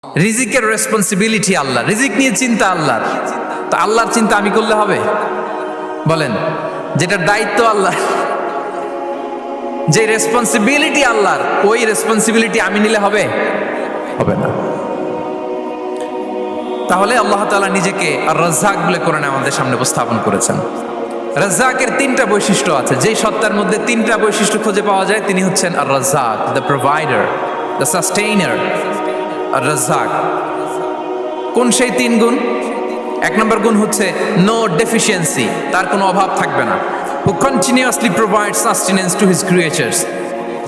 রিজিকের রেসপন্সিবিলিটি আল্লাহ, রিজিক নিয়ে চিন্তা আল্লাহর। তো আল্লাহর চিন্তা আমি করলে হবে? বলেন, যেটার দায়িত্ব আল্লাহ, যে রেসপন্সিবিলিটি আল্লাহর, ওই রেসপন্সিবিলিটি আমি নিলে হবে? হবে না। তাহলে আল্লাহ তাআলা নিজেকে আর রাজ্জাক বলে কোরআনে আমাদের সামনে উপস্থাপন করেছেন। রাজ্জাকের তিনটা বৈশিষ্ট্য আছে, যেই সত্তার মধ্যে তিনটা বৈশিষ্ট্য খুঁজে পাওয়া যায় তিনি হচ্ছেন আর রাজ্জাক, দ্য প্রোভাইডার, দ্য সাস্টেইনার। আর রাজ্জাক কোন সেই তিন গুণ? এক নম্বর গুণ হচ্ছে নো ডেফিসিয়েন্সি, তার কোনো অভাব থাকবে না। হু continuously provide sustenance to his creatures,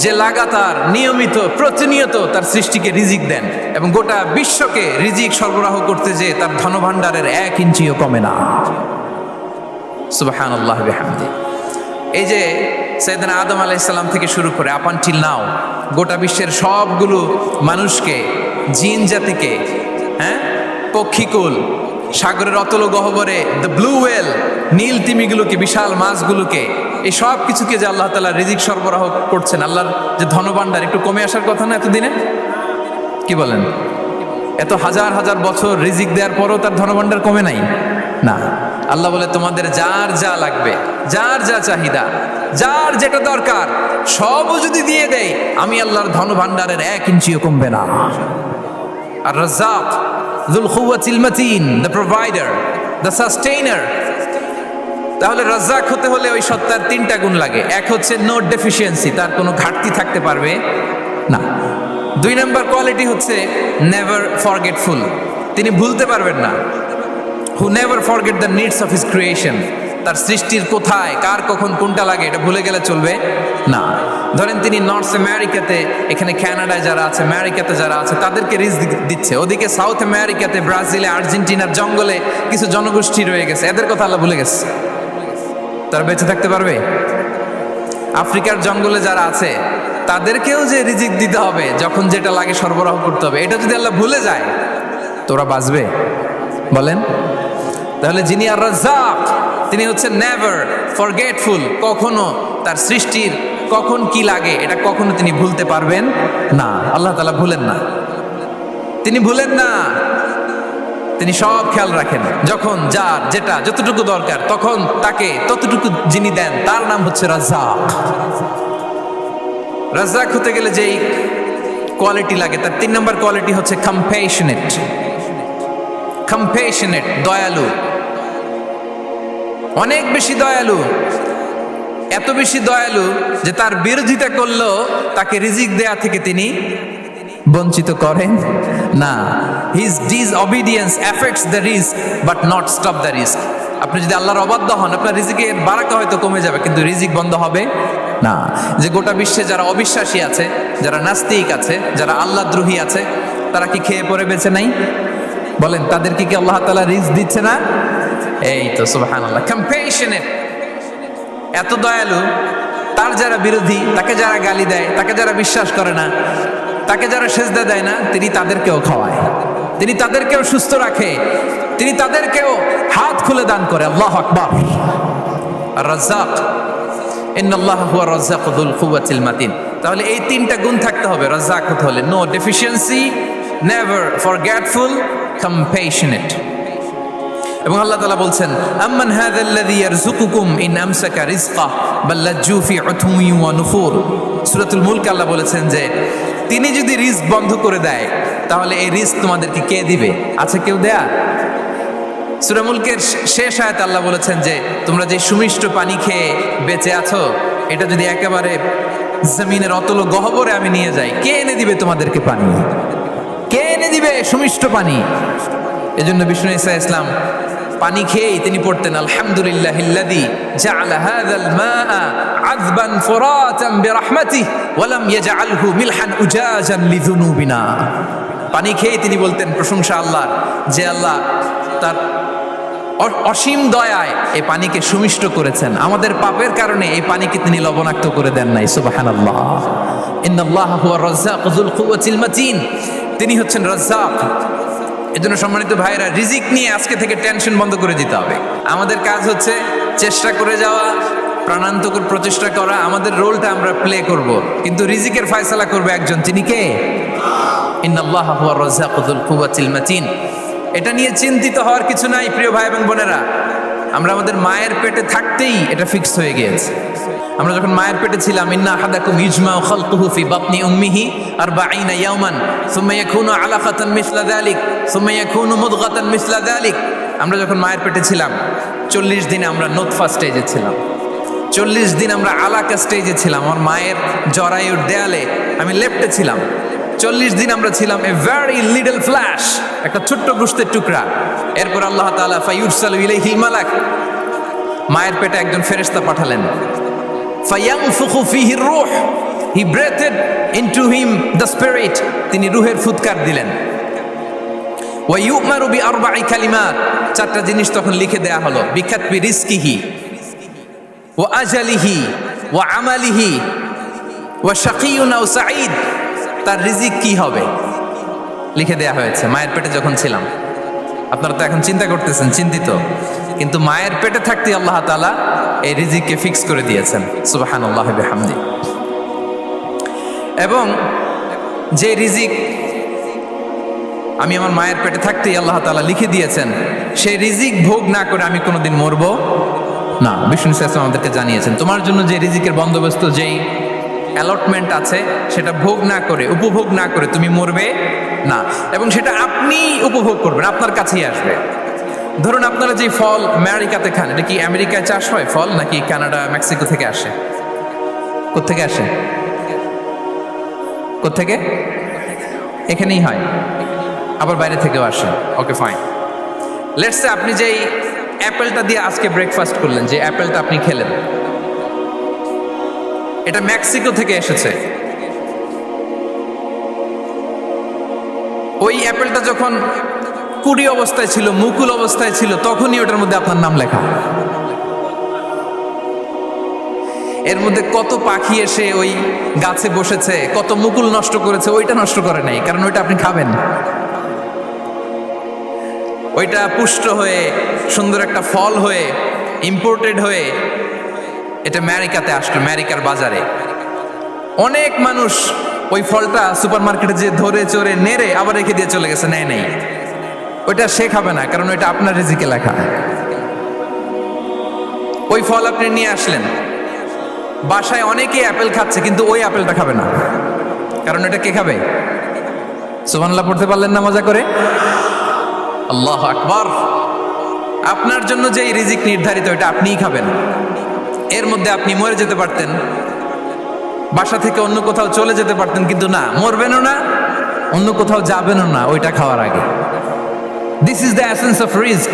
যে লাগাতার নিয়মিত প্রতিনিয়ত তার সৃষ্টিকে রিজিক দেন এবং গোটা বিশ্বকে রিজিক সরবরাহ করতে যে তার ধনভাণ্ডারের 1 ইঞ্চিও কমে না। সুবহানাল্লাহ বিহামদি। এই যে সাইয়েদনা আদম আলাইহিস সালাম থেকে শুরু করে আপ আনটিল নাও গোটা বিশ্বের সবগুলো মানুষকে, জিন জাতিকে, পক্ষীকুল, সাগরের অতল গহ্বরে দ্য ব্লু ওয়েল, নীল তিমিগুলোকে, বিশাল মাছগুলোকে, এই সব কিছুকে যে আল্লাহ তাআলা রিজিক সরবরাহ করছেন, আল্লাহর যে ধনভাণ্ডার একটু কমে আসার কথা না এতদিনে? কি বলেন? এত হাজার হাজার বছর রিজিক দেওয়ার পরও তার ধনভাণ্ডার কমে নাই না। আল্লাহ বলে তোমাদের যার যা লাগবে, যার যা চাহিদা, যার যেটা দরকার সবও যদি দিয়ে দেয়, আমি আল্লাহর ধনভাণ্ডারের 1 ইঞ্চিও কমবে না। আর Razzak যুল কুওয়াতিল মাতিন, the provider, the sustainer. তাহলে রাজ্জাক হতে হলে ওই সত্তার তিনটা গুণ লাগে। এক হচ্ছে নো ডেফিসিয়েন্সি, তার কোনো ঘাটতি থাকতে পারবে না। 2 নম্বর কোয়ালিটি হচ্ছে নেভার ফরগেটফুল, তিনি ভুলতে পারবেন না। Who never forget the needs of his creation, তার সৃষ্টির কোথায় কার কখন কোনটা লাগে এটা ভুলে গেলে চলবে না। ধরেন তিনি নর্থ আমেরিকাতে, এখানে কানাডায় যারা আছে, আমেরিকাতে যারা আছে, তাদেরকে রিজিক দিচ্ছে। ওদিকে সাউথ আমেরিকাতে, ব্রাজিলে, আর্জেন্টিনার জঙ্গলে কিছু জনগোষ্ঠী রয়ে গেছে, এদের কথা আল্লাহ ভুলে গেছে। তারা বেঁচে থাকতে পারবে? আফ্রিকার জঙ্গলে যারা আছে তাদেরকেও যে রিজিক দিতে হবে, যখন যেটা লাগে সরবরাহ করতে হবে, এটা যদি আল্লাহ ভুলে যায় তোরা বাঁচবে? বলেন। তাহলে যিনি আর রাজ্জাক তিনি হচ্ছেন নেভার ফরগেটফুল, কখনো তার সৃষ্টির কখন কি লাগে এটা কখনো তিনি ভুলতে পারবেন না। আল্লাহ তাআলা ভুলেন না, তিনি ভুলেন না, তিনি সব খেয়াল রাখেন। যখন যার যেটা যতটুকু দরকার তখন তাকে ততটুকু যিনি দেন তার নাম হচ্ছে রাজ্জাক। রাজ্জাক হতে গেলে যেই কোয়ালিটি লাগে তার 3 নম্বর কোয়ালিটি হচ্ছে কম্প্যাশনেট। কম্প্যাশনেট, দয়ালু, অনেক বেশি দয়ালু, এত বেশি দয়ালু যে তার বিরোধিতা করলেও তাকে রিজিক দেয়া থেকে তিনি বঞ্চিত করেন না। His disobedience effects the risk but not stop the risk. আপনি যদি আল্লাহর অবাধ্য হন, আপনার রিজিকের বারাকা হয়তো কমে যাবে, কিন্তু রিজিক বন্ধ হবে না। যে গোটা বিশ্বে যারা অবিশ্বাসী আছে, যারা নাস্তিক আছে, যারা আল্লাহদ্রোহী আছে, তারা কি খেয়ে পরে বেঁচে নাই? বলেন, তাদেরকে কি আল্লাহ তাআলা রিজক দিচ্ছে না? এই তো সুবহানাল্লাহ। কম্প্যাশনেট, এত দয়ালু, তার যারা বিরোধী, তাকে যারা গালি দেয়, তাকে যারা বিশ্বাস করে না, তাকে যারা সেজদা দেয় না, তিনি তাদেরকেও খাওয়ায়, তিনি তাদেরকেও সুস্থ রাখে, তিনি তাদেরকেও হাত খুলে দান করে। আল্লাহু আকবার। আর রাজ্জাক, ইন্নাল্লাহা হুয়া রাজ্জাকু যুল কুওয়াতিল মাতিন। তাহলে এই 3টা গুণ থাকতে হবে রাজ্জাক হতে হলে। No deficiency, never forgetful, compassionate. এবং আল্লাহ তাআলা বলছেন, আম্মান হাযাল্লাযী ইয়ারযুকুকুম ইন আমসাকা রিজকাহ বাল লাজ্জু ফি উতুওয়ি ওয়া নুফুর। সূরাতুল মুলক আল্লাহ বলেছেন যে তিনি যদি রিজক বন্ধ করে দেয় তাহলে এই রিজক তোমাদেরকে কে দিবে? আছে কেউ দেয়া? সূরা মুলকের শেষ আয়াতে আল্লাহ বলেছেন যে তোমরা যে সুমিষ্ট পানি খেয়ে বেঁচে আছো, এটা যদি একেবারে জমিনের অতল গহ্বরে আমি নিয়ে যাই, কে এনে দিবে তোমাদেরকে পানি? কে এনে দিবে সুমিষ্ট পানি? এজন্য বিষ্ণু ঈসা ইসলাম পানি খেয়েই তিনি পড়তেন, আলহামদুলিল্লাহিল্লাযী জাআলা হাযাল মাআ আযবান ফুরাতান বিরাহমাতিহি ওয়া লাম ইয়াজআলহু মিলহান উজাজান লিযুনুবিনা। পানি খেয়েই তিনি বলতেন প্রশংসা আল্লাহর, যে আল্লাহ তার অসীম দয়ায় এই পানিকে সুমিষ্ট করেছেন, আমাদের পাপের কারণে এই পানিকে তিনি লবণাক্ত করে দেন নাই। সুবহানাল্লাহ। ইন্নাল্লাহা হুয়া রাজ্জাকু যুল কুওয়াতিল মাতিন, তিনি হচ্ছেন রাজ্জাক। এজন্য সম্মানিত ভাইরা, রিজিক নিয়ে আজকে থেকে টেনশন বন্ধ করে দিতে হবে। আমাদের কাজ হচ্ছে চেষ্টা করে যাওয়া, প্রাণান্তকর প্রচেষ্টা করা, আমাদের রোলটা আমরা প্লে করব, কিন্তু রিজিকের ফয়সালা করবে একজন, তিনি কে? ইন্নাল্লাহা হুয়ার রাজ্জাকু যুল কুওয়াতিল মাতিন। এটা নিয়ে চিন্তিত হওয়ার কিছু নাই প্রিয় ভাই এবং বোনেরা। আমরা আমাদের মায়ের পেটে থাকতেই এটা ফিক্স হয়ে গিয়েছে। আমরা যখন মায়ের পেটে ছিলাম, ইন্না আহাদাকুম ইজমাউ খালকুহু ফি বাতনি উম্মিহি 40 ইয়াওমান সুম্মা ইয়াকুনু আলাকাতান মিসলা যালিক সুম্মা ইয়াকুনু মুদগাতান মিসলা যালিক। আমরা যখন মায়ের পেটে ছিলাম 40 দিনে আমরা নুতফা স্টেজে ছিলাম, 40 দিন আমরা আলাকা স্টেজে ছিলাম। আমার মায়ের জরায়ুর দেয়ালে আমি লেপ্টে ছিলাম। 40 দিন আমরা ছিলাম এ ভেরি লিটল ফ্ল্যাশ, একটা ছোট্ট গোশতের টুকরা। এরপর আল্লাহ তাআলা ফায়ুরসালু ইলাইহিল মালাক, মায়ের পেটে একজন ফেরেশতা পাঠালেন। ফায়ানফুখু ফিহির রূহ, he breathed into him the spirit, তিনি রূহের ফুৎকার দিলেন। ওয়া ইউমারু বিআরবা'i কালিমাত, চারটা জিনিস তখন লিখে দেয়া হলো। বিকাতবি রিজকিহি ওয়া আজালিহি ওয়া আমালিহি ওয়া শাকিয়ুন আও সাঈদ, তার রিজিক কি হবে লিখে দেয়া হয়েছে মায়ের পেটে যখন ছিলাম। আপনারা তো এখন চিন্তা করতেছেন, চিন্তিত, কিন্তু মায়ের পেটে থাকতে আল্লাহ তাআলা এই রিজিককে ফিক্স করে দিয়েছেন। সুবহানাল্লাহ বিহামদি। এবং যে রিজিক আমি আমার মায়ের পেটে থাকতেই আল্লাহ তাআলা লিখে দিয়েছেন, সেই রিজিক ভোগ না করে আমি কোনোদিন মরবো না। বিষ্ণু ইসলাম আমাদেরকে জানিয়েছেন, তোমার জন্য যে রিজিকের বন্দোবস্ত, যেই অ্যালটমেন্ট আছে, সেটা ভোগ না করে, উপভোগ না করে তুমি মরবে না। এবং সেটা আপনি উপভোগ করবেন, আপনার কাছেই আসবে। ধরুন আপনারা যে ফল আমেরিকাতে খান, এটা কি আমেরিকায় চাষ হয় ফল, নাকি কানাডা মেক্সিকো থেকে আসে? কোত্থেকে আসে? কোত্থেকে? এখানেই হয়, আবার বাইরে থেকেও আসে। Okay fine. লেটস সে আপনি যেই অ্যাপেলটা দিয়ে আজকে ব্রেকফাস্ট করলেন, যে অ্যাপেলটা আপনি খেলেন, এটা মেক্সিকো থেকে এসেছে। ওই অ্যাপেলটা যখন কুড়ি অবস্থায় ছিল, মুকুল অবস্থায় ছিল, তখনই ওটার মধ্যে আপনার নাম লেখা। এর মধ্যে কত পাখি এসে ওই গাছে বসেছে, কত মুকুল নষ্ট করেছে, ওইটা নষ্ট করে নাই, কারণ ওইটা আপনি খাবেন। ওইটা পুষ্ট হয়ে সুন্দর একটা ফল হয়ে ইম্পোর্টেড হয়ে এটা আমেরিকাতে আসলো, আমেরিকার বাজারে। অনেক মানুষ ওই ফলটা সুপার মার্কেটে যে ধরে চড়ে নেড়ে আবার রেখে দিয়ে চলে গেছে, নেয় নেই। ওইটা সে খাবে না, কারণ ওইটা আপনার রিজিকে লেখা। ওই ফল আপনি নিয়ে আসলেন, বাসায় অনেকেই অ্যাপেল খাচ্ছে, কিন্তু ওই অ্যাপেলটা খাবে না, কারণ এটা কে খাবে? সুবহানাল্লাহ পড়তে পারলেন না মজা করে? আল্লাহু আকবার। আপনার জন্য যে রিজিক নির্ধারিত, এটা আপনিই খাবেন। এর মধ্যে আপনি মরে যেতে পারতেন, বাসা থেকে অন্য কোথাও চলে যেতে পারতেন, কিন্তু না, মরবেনও না, অন্য কোথাও যাবেনও না ওইটা খাওয়ার আগে। This is the essence of risk,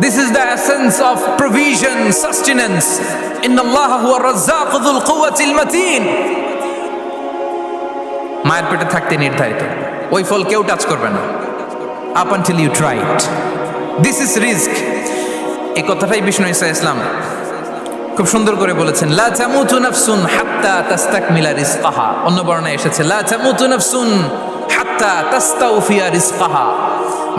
this is the essence of provision, sustenance. ইন্নাল্লাহা হুয়ার রাজ্জাকু যুল কুওয়াতিল মাতিন। মায়ের পেটে থাকতে নির্ধারিত, ওই ফল কেউ টাচ করবে না up until you try it. This is risk. এই কথাটাই বিষ্ণু ঈসা ইসলাম খুব সুন্দর করে বলেছেন, লা তামুতু নাফসুন হাত্তা তাস্তাকমিলা রিজকাহা। অন্য বর্ণনায় এসেছে লা তামুতু নাফসুন হাত্তা তাস্তাউফিয়া রিজকাহা।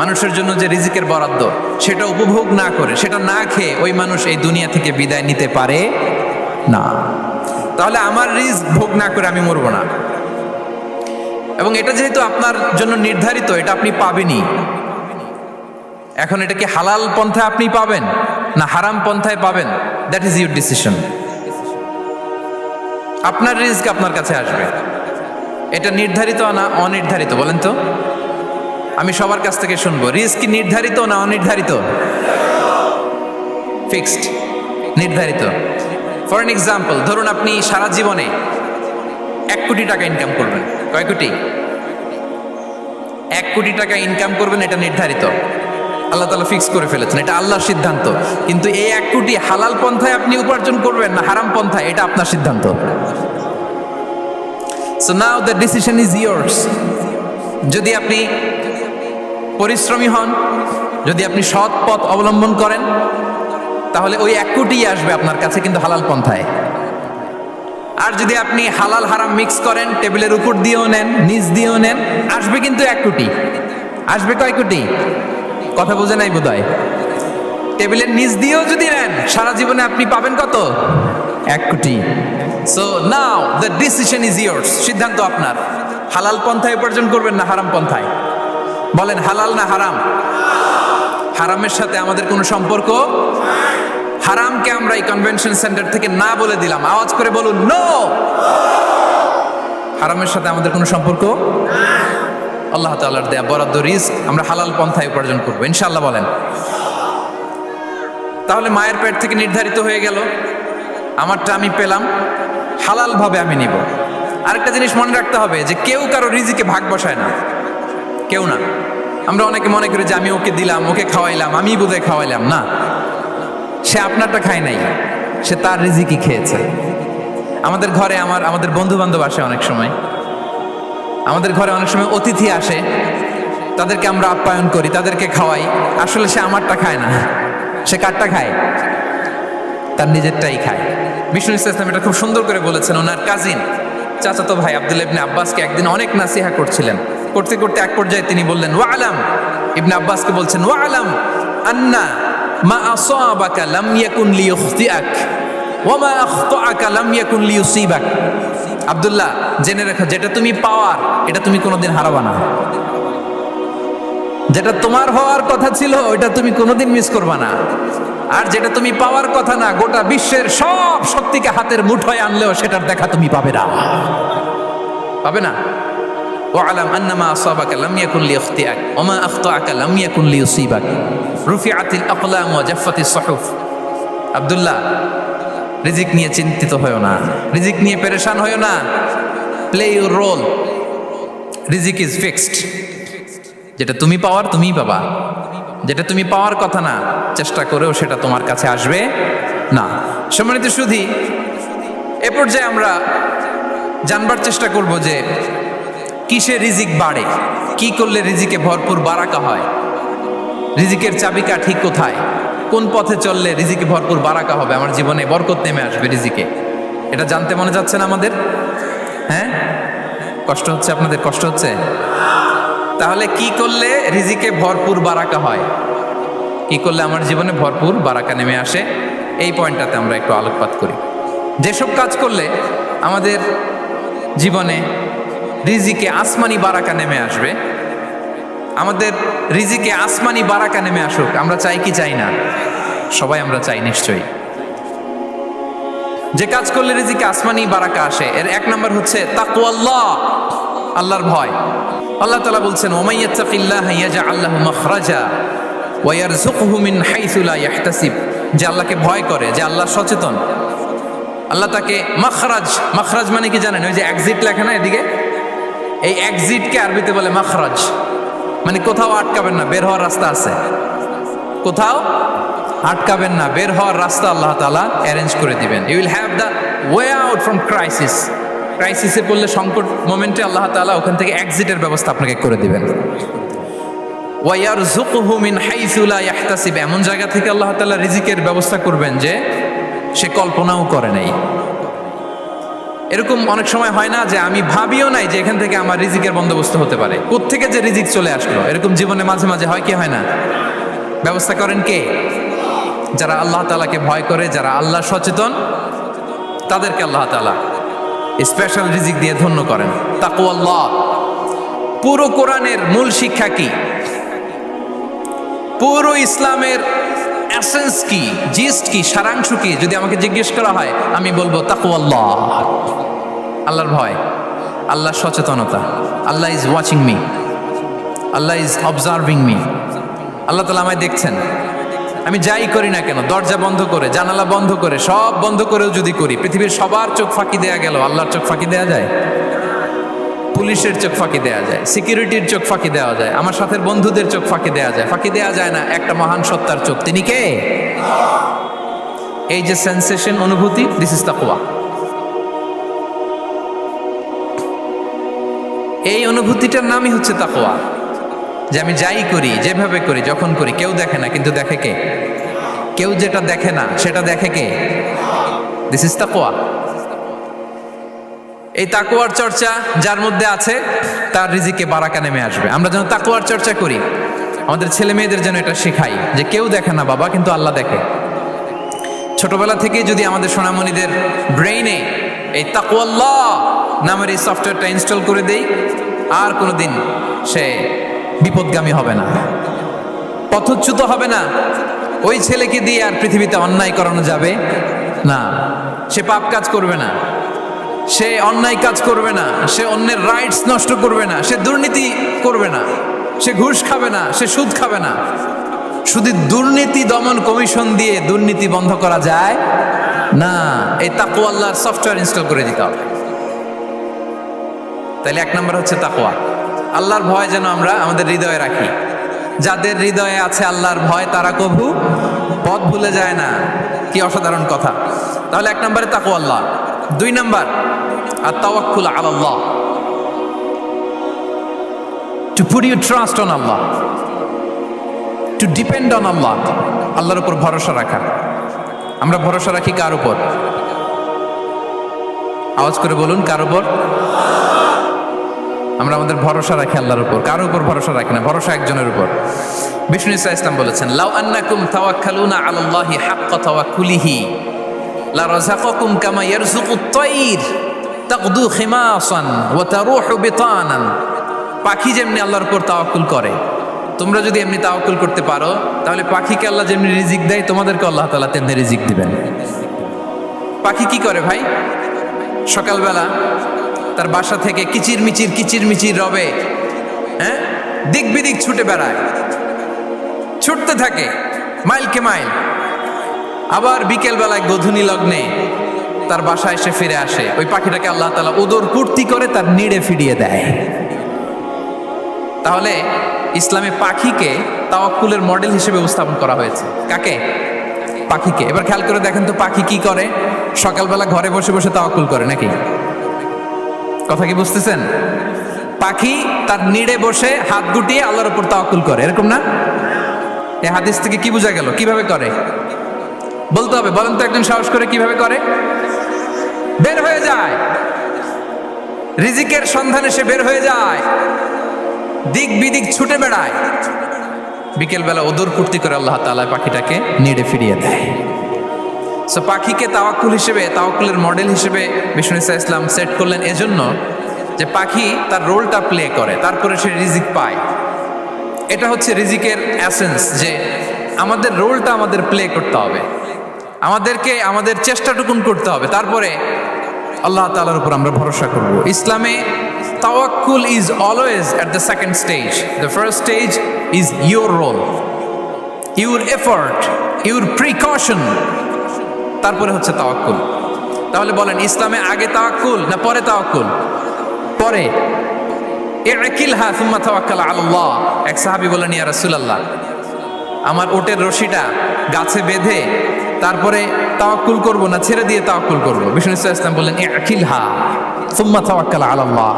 মানুষের জন্য যে রিজিকের বরাদ্দ, সেটা উপভোগ না করে, সেটা না খেয়ে ওই মানুষ এই দুনিয়া থেকে বিদায় নিতে পারে না। তাহলে আমার রিস্ক ভোগ না করে আমি মরবো না। এবং এটা যেহেতু আপনার জন্য নির্ধারিত, এটা আপনি পাবেনই। এখন এটা কি হালাল পন্থায় আপনি পাবেন না হারাম পন্থায় পাবেন, দ্যাট ইজ ইউর ডিসিশন। আপনার রিস্ক আপনার কাছে আসবে। এটা নির্ধারিত না অনির্ধারিত বলেন তো? আমি সবার কাছ থেকে শুনবো, রিস্ক কি নির্ধারিত না অনির্ধারিত? ফিক্সড, নির্ধারিত। ফর এন এক্সাম্পল, ধরুন আপনি সারা জীবনে 1 কোটি টাকা ইনকাম করবেন। কয় কোটি? 1 কোটি টাকা ইনকাম করবেন, এটা নির্ধারিত, আল্লাহ তাআলা ফিক্স করে ফেলেছেন, এটা আল্লাহর সিদ্ধান্ত। কিন্তু এই 1 কোটি হালাল পন্থায় আপনি উপার্জন করবেন না হারাম পন্থায়, এটা আপনার সিদ্ধান্ত। So now the decision is years. যদি আপনি পরিশ্রমী হন, যদি আপনি সৎ পথ অবলম্বন করেন, তাহলে ওই 1 কোটি আসবে আপনার কাছে, কিন্তু হালাল পন্থায়। আর যদি আপনি হালাল হারাম মিক্স করেন, টেবিলের উপর দিয়েও নেন, নিচ দিয়েও নেন, আসবে কিন্তু 1 কোটি। আসবে কয় কোটি? কথা বোঝে নাই বোধহয়। টেবিলের নিচ দিয়েও যদি নেন, সারা জীবনে আপনি পাবেন কত? 1 কোটি। So now the decision is years. সিদ্ধান্ত আপনার। হালাল পন্থায় উপার্জন করবেন না হারাম পন্থায়? বলেন হালাল না হারাম? হারামের সাথে আমাদের কোনো সম্পর্ক? হারামকে আমরা এই কনভেনশন সেন্টার থেকে না বলে দিলাম, আওয়াজ করে বলুন নো। হারামের সাথে আমাদের কোনো সম্পর্ক? আল্লাহ তাআলার দেয়া বরাদ্দ রিস্ক আমরা হালাল পন্থায় উপার্জন করবো ইনশাআল্লাহ। বলেন। তাহলে মায়ের পেট থেকে নির্ধারিত হয়ে গেল, আমারটা আমি পেলাম, হালাল ভাবে আমি নিব। আরেকটা জিনিস মনে রাখতে হবে যে কেউ কারো রিজিকে ভাগ বসায় না, কেউ না। আমরা অনেকে মনে করি যে আমি ওকে দিলাম, ওকে খাওয়াইলাম, আমি বোধহয় খাওয়াইলাম। না, সে আপনারটা খায় নাই, সে তার রিজিকই খেয়েছে। আমাদের ঘরে আমাদের বন্ধু বান্ধব আসে অনেক সময়, আমাদের ঘরে অনেক সময় অতিথি আসে, তাদেরকে আমরা আপ্যায়ন করি, তাদেরকে খাওয়াই। আসলে সে আমারটা খায় না, সে কারটা খায়? তার নিজেরটাই খায়। বিষ্ণু ইসলাম এটা খুব সুন্দর করে বলেছেন। ওনার কাজিন চাচাতো ভাই আব্দুল্লাহ ইবনে আব্বাসকে একদিন অনেক নাসিহা করছিলেন। করতে করতে এক পর্যায়ে তিনি বললেন, ওয়ালাম, ইবনে আব্বাসকে বলছেন, ওয়ালাম আন্না মা আসাবাকা লাম ইয়াকুন লিইখতিআক ওয়া মা আখতাআকা লাম ইয়াকুন লিইউসিবাক। আব্দুল্লাহ, জেনে রাখো, যেটা তুমি পাওয়ার এটা তুমি কোনোদিন হারাবা না। যেটা তোমার হওয়ার কথা ছিল ওইটা তুমি কোনোদিন মিস করবা না। আর যেটা তুমি পাওয়ার কথা না, গোটা বিশ্বের সব শক্তিকে হাতের মুঠোয় আনলেও সেটার দেখা তুমি পাবে না, পাবে না। ওয়ালাম আন্নামা আসাবাকা লাম ইয়াকুন লিইখতিআক ওয়া মা আখতাআকা লাম ইয়াকুন লিইউসিবাক রুফিআতিল আকলাম ওয়া জাফফাতিস সুহুফ। আব্দুল্লাহ, রিজিক নিয়ে চিন্তিত হয়ো না, রিজিক নিয়ে পেরেশান হয়ো না। প্লে ইউর রোল, রিজিক ইজ ফিক্সড। যেটা তুমি পাওয়ার তুমিই পাবা, যেটা তুমি পাওয়ার কথা না, চেষ্টা করেও সেটা তোমার কাছে আসবে না। সম্মানিত সুধী, এ পর্যায়ে আমরা জানবার চেষ্টা করব যে কিসে রিজিক বাড়ে, কি করলে রিজিকে ভরপুর বারাকা হয়, রিজিকের চাবিকাঠি কোথায়, কোন পথে চললে রিজিকে ভরপুর বারাকা হবে, আমার জীবনে বরকত নেমে আসবে রিজিকে। এটা জানতে মনে যাচ্ছে না আমাদের? হ্যাঁ, কষ্ট হচ্ছে আপনাদের? কষ্ট হচ্ছে? তাহলে কি করলে রিজিকে ভরপুর বারাকা হয়, কি করলে আমার জীবনে ভরপুর বারাকা নেমে আসে, এই পয়েন্টটাতে আমরা একটু আলোকপাত করি। যেসব কাজ করলে আমাদের জীবনে রিজিকে আসমানি বারাকা নেমে আসবে, আমাদের রিজিকে আসমানি বারাকা নেমে আসুক, আমরা চাই কি চাই না? সবাই আমরা চাই নিশ্চয়ই। যে কাজ করলে রিজিকে আসমানি বারাকা আসে, এর এক নম্বর হচ্ছে তাকওয়াল্লাহ, আল্লাহর ভয়। আল্লাহ তাআলা বলছেন, ওয়া ইয়াত্তাকিল্লাহা ইয়াজআল লাহু মাখরাজা ওয়া ইয়ারযুকহু মিন হাইসু লা ইয়াহতাসিব। যে আল্লাহকে ভয় করে, যে আল্লাহ সচেতন, আল্লাহ তাকে মাখরাজ, মাখরাজ মানে কি জানেন? ওই যে এক্সিট লেখা না এদিকে, এই এক্সিটকে আরবিতে বলে মাখরাজ, মানে কোথাও আটকাবেন না, বের হওয়ার রাস্তা আছে, কোথাও আটকাবেন না, বের হওয়ার রাস্তা আল্লাহ তাআলা অ্যারেঞ্জ করে দিবেন। You will have the way out from crisis. ক্রাইসিসে পড়লে, সংকট মোমেন্টে আল্লাহ তাআলা ওখান থেকে এক্সিটের ব্যবস্থা আপনাকে করে দিবেন। ওয়া ইয়ারযুকহু মিন হাইসু লা ইয়াহতাসিব, এমন জায়গা থেকে আল্লাহ তাআলা রিজিকের ব্যবস্থা করবেন যে সে কল্পনাও করে নাই। এরকম অনেক সময় হয় না যে আমি ভাবিও নাই যে এখান থেকে আমার রিজিকের বন্দোবস্ত হতে পারে, কোত্থেকে যে রিজিক চলে আসলো, এরকম জীবনে মাঝে মাঝে হয় কি হয় না? ব্যবস্থা করেন কে? যারা আল্লাহ তাআলাকে ভয় করে, যারা আল্লাহ সচেতন, তাদেরকে আল্লাহ তাআলা স্পেশাল রিজিক দিয়ে ধন্য করেন। তাকওয়াল্লাহ। পুরো কোরআনের মূল শিক্ষা কি? পুরো ইসলামের এসেন্স কি, জিস্ট কি, সারাংশ কি যদি আমাকে জিজ্ঞেস করা হয়, আমি বলবো তাকওয়াল্লাহ, আল্লাহর ভয়, আল্লাহর সচেতনতা। Allah is watching me, Allah is observing me. Allah তাআলা আমায় দেখছেন, আমি যাই করি না কেন, দরজা বন্ধ করে, জানালা বন্ধ করে, সব বন্ধ করেও যদি করি, পৃথিবীর সবার চোখ ফাঁকি দেয়া গেল, আল্লাহর চোখ ফাঁকি দেয়া যায়? পুলিশের চোখ ফাঁকি দেয়া যায়, সিকিউরিটির চোখ ফাঁকি দেওয়া যায়, আমার সাথে বন্ধুদের চোখ ফাঁকি দেয়া যায়, ফাঁকি দেয়া যায় না একটা মহান সত্তার চোখ। তিনি কে? এই যে সেন্সেশন, অনুভূতি, দিস ইজ তাকওয়া। এই অনুভূতিটার নামই হচ্ছে তাকওয়া, যে আমি যাই করি, যেভাবে করি, যখন করি, কেউ দেখে না, কিন্তু দেখে কে? কেউ যেটা দেখে না সেটা দেখে কে? দিস ইজ তাকওয়া। এই তাকওয়ার চর্চা যার মধ্যে আছে, তার রিজিকে বারাকা নেমে আসবে। আমরা যেন তাকওয়ার চর্চা করি, আমাদের ছেলে মেয়েদের যেন এটা শেখাই যে কেউ দেখে না বাবা, কিন্তু আল্লাহ দেখে। ছোটবেলা থেকে যদি আমাদের সোনামণিদের ব্রেইনে এই তাকওয়াল্লাহ নামের এই সফটওয়্যারটা ইনস্টল করে দেই, আর কোনোদিন সে বিপদগামী হবে না, পথচ্যুত হবে না। ওই ছেলেকে দিয়ে আর পৃথিবীতে অন্যায় করানো যাবে না। সে পাপ কাজ করবে না, সে অন্যায় কাজ করবে না, সে অন্যের রাইটস নষ্ট করবে না, সে দুর্নীতি করবে না, সে ঘুষ খাবে না, সে সুদ খাবে না। শুধু দুর্নীতি দমন কমিশন দিয়ে দুর্নীতি বন্ধ করা যায় না। এই তাকওয়া আল্লাহর সফটওয়্যার ইনস্টল করে দিতে হবে। তাইলে এক নম্বর হচ্ছে তাকওয়া। আল্লাহর ভয় যেন আমরা আমাদের হৃদয়ে রাখি। যাদের হৃদয়ে আছে আল্লাহর ভয় তারা কভু পথ ভুলে যায় না। কি অসাধারণ কথা! তাহলে এক নম্বরে তাকওয়া আল্লাহ। দুই নম্বর আর তাওয়াক্কুল আলাল্লাহ, to put your trust on Allah, to depend on Allah. আল্লাহর উপর ভরসা রাখা। আমরা ভরসা রাখি কার উপর? আওয়াজ করে বলুন, কার উপর? আমরা আমাদের ভরসা রাখি আল্লাহর উপর, কারোর উপর ভরসা রাখি না। ভরসা একজনের উপর। বিষ্ণু ইসা ইসলাম বলেছেন, লাউ আন্নাকুম তাওয়াক্কালুনা আলাল্লাহি হাক্কা তাওয়াক্কুলিহি লা রাযাকাকুম কামা ইয়ারযুকুত তায়র তাগদু খিমাসান ওয়া তারুহু বিতানান। পাখি যেমনি আল্লাহর উপর তাওয়াক্কুল করে, তোমরা যদি এমনি তাওয়াক্কুল করতে পারো, তাহলে পাখিকে আল্লাহ যেমনি রিজিক দেয়, তোমাদেরকে আল্লাহ তাআলা তেমনি রিজিক দিবেন। পাখি কি করে ভাই? সকালবেলা তার বাসা থেকে কিচিরমিচির রবে, হ্যাঁ, দিক বিদিক ছুটে বেড়ায়, ছুটতে থাকে মাইলকে মাইল। আবার বিকেল বেলায় গোধূলি লগ্নে তার বাসায় এসে ফিরে আসে। ওই পাখিটাকে আল্লাহ তাআলা উদর পূর্তি করে তার নিড়ে ফিরিয়ে দেয়। তাহলে ইসলামে পাখিকে তাওয়াক্কুলের মডেল হিসেবে উপস্থাপন করা হয়েছে। কাকে? পাখিকে। এবার খেয়াল করে দেখেন তো, পাখি কি করে? সকালবেলা ঘরে বসে বসে তাওয়াক্কুল করে নাকি? কথা কি বুঝতেছেন? পাখি তার নিড়ে বসে হাত গুটিয়ে আল্লাহর উপর তাওয়াক্কুল করে, এরকম না? এই হাদিস থেকে কি বোঝা গেল? কিভাবে করে বলতে হবে, বলেন তো একজন সাহস করে। কিভাবে করে? বের হয়ে যায়, রিজিকের সন্ধানে সে বের হয়ে যায়, দিক বিদিক ছুটে বেড়ায়। বিকেল বেলা ওদর পূর্তি করে আল্লাহ তাআলা পাখিটাকে নিড়ে ফিরিয়ে দেয়। সো পাখিকে তাওয়াক্কুল হিসেবে, তাওয়াক্কুলের মডেল হিসেবে বিষ্ণু ইসা ইসলাম সেট করলেন এজন্য যে পাখি তার রোলটা প্লে করে, তারপরে সে রিজিক পায়। এটা হচ্ছে রিজিকের এসেন্স, যে আমাদের রোলটা আমাদের প্লে করতে হবে, আমাদেরকে আমাদের চেষ্টাটুকুন করতে হবে, তারপরে আল্লাহ তাআলার উপর আমরা ভরসা করব। ইসলামে তাওয়াক্কুল is always at the second stage. The first stage is your role, your effort, your precaution, তারপরে হচ্ছে তাওয়াক্কুল। তাহলে বলেন, ইসলামে আগে তাওয়াক্কুল না পরে তাওয়াক্কুল? পরে। ইকিলহা সুম্মা তাওয়াক্কাল আলাল্লাহ। এক সাহাবী বলেন, ইয়া রাসূলুল্লাহ, আমার ওটের রশিটা গাছে বেঁধে তারপরে তাওয়াক্কুল করব না ছেড়ে দিয়ে তাওয়াক্কুল করব? বিষ্ণু ইসলাম বললেন, ইকিলহা সুম্মা তাওয়াক্কাল আলাল্লাহ।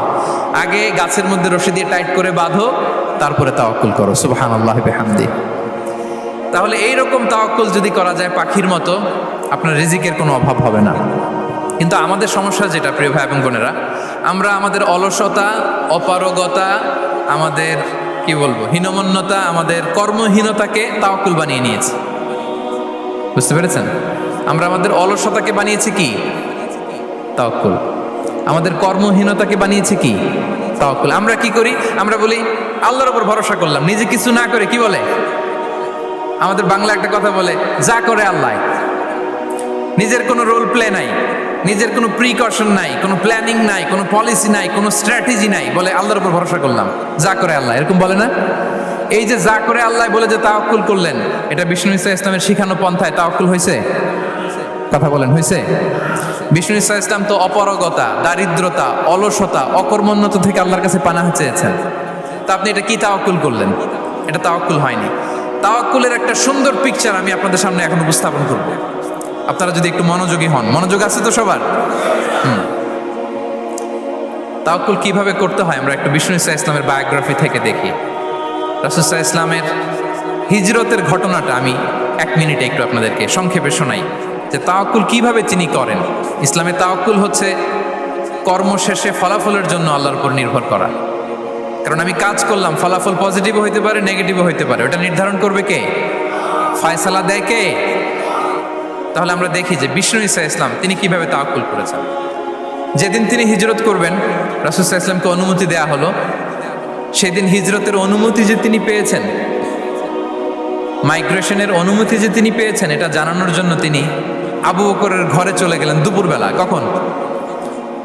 আগে গাছের মধ্যে রশি দিয়ে টাইট করে বাঁধো, তারপরে তাওয়াক্কুল করো। সুবহানাল্লাহি বিহামদি। তাহলে এইরকম তাওয়াক্কুল যদি করা যায় পাখির মতো, আপনার রিজিকের কোনো অভাব হবে না। কিন্তু আমাদের সমস্যা যেটা, প্রিয় ভাই এবং বোনেরা, আমরা আমাদের অলসতা, অপারগতা, আমাদের কি বলবো, হীনমন্যতা, আমাদের কর্মহীনতাকে তাওয়াক্কুল বানিয়ে নিয়েছি। বুঝতে পেরেছেন? আমরা আমাদের অলসতাকে বানিয়েছি কি? তাওয়াক্কুল। আমাদের কর্মহীনতাকে বানিয়েছি কি? তাওয়াক্কুল। আমরা কি করি? আমরা বলি আল্লাহর উপর ভরসা করলাম, নিজে কিছু না করে। কি বলে আমাদের বাংলা একটা কথা বলে, যা করে আল্লাহ। নিজের কোনো রোল প্লে নাই, নিজের কোনো প্রিকশন নাই, কোনো প্ল্যানিং নাই, কোনো পলিসি নাই, কোনো স্ট্র্যাটেজি নাই, বলে আল্লাহর উপর ভরসা করলাম, যা করে আল্লাহ। এরকম বলে না? এই যে যা করে আল্লাহ বলে যে তাওয়াক্কুল করলেন, এটা বিষ্ণু ইসা ইসলামের শিখানো পন্থায় তাওয়াক্কুল হয়েছে? কথা বলেন, হয়েছে? বিষ্ণু ইসা ইসলাম তো অপারগতা, দারিদ্রতা, অলসতা, অকর্মণ্যতা থেকে আল্লাহর কাছে পানাহ চেয়েছেন। তা আপনি এটা কি তাওয়াক্কুল করলেন? এটা তাওয়াক্কুল হয়নি। তাওয়াক্কুলের একটা সুন্দর পিকচার আমি আপনাদের সামনে এখন উপস্থাপন করব, আপনারা যদি একটু মনোযোগী হন। মনোযোগ আছে তো সবার? তাওয়াক্কুল কিভাবে করতে হয় আমরা একটু বিষ্ণু ইসা ইসলামের বায়োগ্রাফি থেকে দেখি। রাসূল সাল্লাল্লাহু আলাইহি ইসলামের হিজরতের ঘটনাটা আমি 1 মিনিটে একটু আপনাদেরকে সংক্ষেপে শোনাই, যে তাওয়াক্কুল কিভাবে তিনি করেন। ইসলামে তাওয়াক্কুল হচ্ছে কর্ম শেষে ফলাফলের জন্য আল্লাহর উপর নির্ভর করা। কারণ আমি কাজ করলাম, ফলাফল পজিটিভও হইতে পারে, নেগেটিভও হইতে পারে, ওটা নির্ধারণ করবে কে? ফয়সালা দেয় কে? তাহলে আমরা দেখি যে বিষ্ণু ইসা ইসলাম তিনি কিভাবে তাওয়াক্কুল করেছেন। যেদিন তিনি হিজরত করবেন, রাসূল সাল্লাল্লাহু আলাইহি ওয়াসাল্লামকে অনুমতি দেয়া হলো, সেদিন হিজরতের অনুমতি যে তিনি পেয়েছেন, মাইগ্রেশনের অনুমতি যে তিনি পেয়েছেন, এটা জানানোর জন্য তিনি আবু বকরের ঘরে চলে গেলেন দুপুরবেলা। কখন?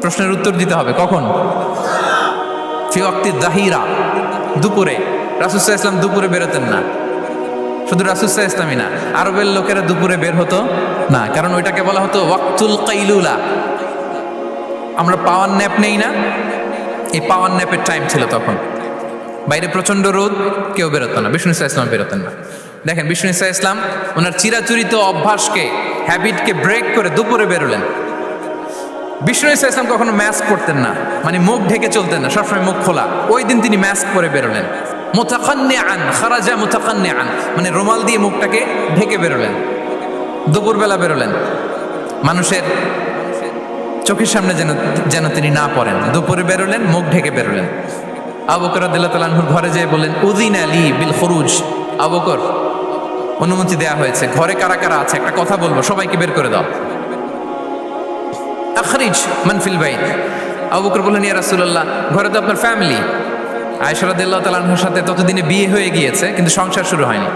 প্রশ্নের উত্তর দিতে হবে, কখন? ফি ওয়াক্তি যাহিরা, দুপুরে। রাসূল সাল্লাল্লাহু আলাইহি ওয়াসাল্লাম দুপুরে বেরোতেন না। শুধু রাসূল সাল্লাল্লাহু আলাইহি ওয়াসাল্লামই না, আরবের লোকেরা দুপুরে বের হতো না, কারণ ওইটাকে বলা হতো ওয়াক্তুল কাইলুলা। আমরা পাওয়ার ন্যাপ নেই না, এই পাওয়ার ন্যাপের টাইম ছিল তখন। বাইরে প্রচন্ড রোদ, কেউ বেরোতো না, বিষ্ণু সাল্লাল্লাহু আলাইহি ওয়াসাল্লাম বেরোতেন না। দেখেন, বিষ্ণু সাল্লাল্লাহু আলাইহি ওয়াসাল্লাম ওনার চিরাচরিত অভ্যাসকে, হ্যাবিটকে ব্রেক করে দুপুরে বেরোলেন। বিষ্ণু সাল্লাল্লাহু আলাইহি ওয়াসাল্লাম কখনো মাস্ক পরতেন না, মানে মুখ ঢেকে চলতেন না, সবসময় মুখ খোলা। ওই দিন তিনি মাস্ক পরে বেরোলেন। মুতাকান্নিআন, খারাজা মুতাকান্নিআন, মানে রুমাল দিয়ে মুখটাকে ঢেকে বেরোলেন, দুপুরবেলা বেরোলেন। মানুষের চোখের সামনে যেন তিনি না পড়েন, দুপুরে বেরোলেন, মুখ ঢেকে বেরোলেন। আবু বকর রাদিয়াল্লাহু তাআলা আনহুর ঘরে যেয়ে বললেন, উযিনা লি বিল খুরুজ। আবু বকর, অনুমতি দেয়া হয়েছে, ঘরে কারা কারা আছে একটা কথা বলবো, সবাইকে বের করে দাও। আখরিজ মান ফিল বাইত। আবু বকর বললেন, ইয়া রাসূলুল্লাহ, ঘরে তো আপনার ফ্যামিলি। আয়েশা রাদিয়াল্লাহু তাআলা আনহার সাথে ততদিনে বিয়ে হয়ে গিয়েছে, কিন্তু সংসার শুরু হয়নি।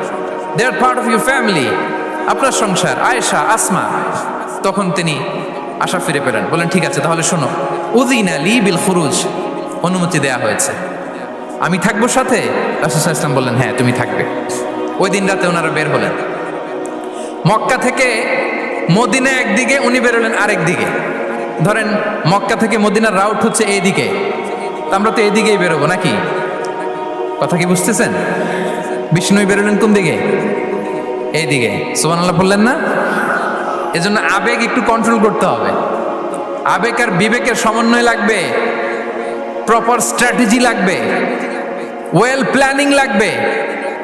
দে আর পার্ট অফ ইউর ফ্যামিলি, আপনার সংসার, আয়েশা, আসমা। তখন তিনি আশা ফিরে পেলেন, বলেন ঠিক আছে, তাহলে শোনো, উযিনা লি বিল খুরুজ, অনুমতি দেয়া হয়েছে, আমি থাকবো সাথে? রাসূল সাল্লাল্লাহু আলাইহি ওয়াসাল্লাম বললেন, হ্যাঁ তুমি থাকবে। ওই দিন রাতে ওনারা বের হলেন। মক্কা থেকে মদিনা একদিকে, উনি বেরোলেন আরেক দিকে। ধরেন মক্কা থেকে মদিনার রাউট হচ্ছে এইদিকে, আমরা তো এইদিকেই বেরোবো নাকি? কথা কি বুঝতেছেন? বিষ্ণু বেরোলেন কোন দিকে? এইদিকে। সুবহানাল্লাহ বললেন না? এজন্য আবেগ একটু কন্ট্রোল করতে হবে। আবেগ আর বিবেকের সমন্বয় লাগবে, প্রপার স্ট্র্যাটেজি লাগবে, ওয়েল প্ল্যানিং লাগবে,